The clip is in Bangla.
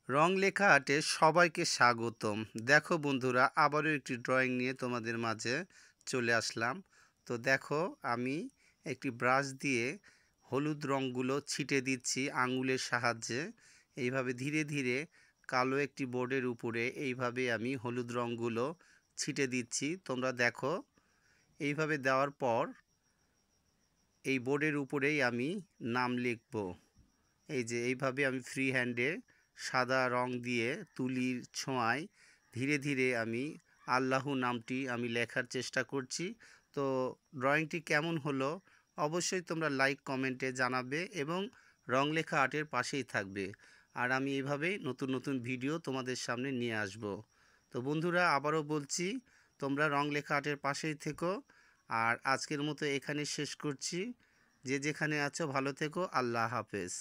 রং লেখা আর্টে সবাইকে স্বাগতম। দেখো বন্ধুরা, আবারও একটি ড্রয়িং নিয়ে তোমাদের মাঝে চলে আসলাম। তো দেখো, আমি একটি ব্রাশ দিয়ে হলুদ রঙগুলো ছিটে দিচ্ছি আঙুলের সাহায্যে। এইভাবে ধীরে ধীরে কালো একটি বোর্ডের উপরে এইভাবে আমি হলুদ রঙগুলো ছিটে দিচ্ছি। তোমরা দেখো, এইভাবে দেওয়ার পর এই বোর্ডের উপরেই আমি নাম লিখব। এই যে এইভাবে আমি ফ্রি হ্যান্ডে সাদা রং দিয়ে তুলির ছোঁয়ায় ধীরে ধীরে আমি আল্লাহু নামটি আমি লেখার চেষ্টা করছি। তো ড্রয়িংটি কেমন হলো অবশ্যই তোমরা লাইক কমেন্টে জানাবে এবং রং লেখা আর্টের পাশেই থাকবে। আর আমি এইভাবেই নতুন নতুন ভিডিও তোমাদের সামনে নিয়ে আসব। তো বন্ধুরা, আবারও বলছি, তোমরা রং লেখা আর্টের পাশেই থেকো। আর আজকের মতো এখানে শেষ করছি। যে যেখানে আছো ভালো থেকো। আল্লাহ হাফেজ।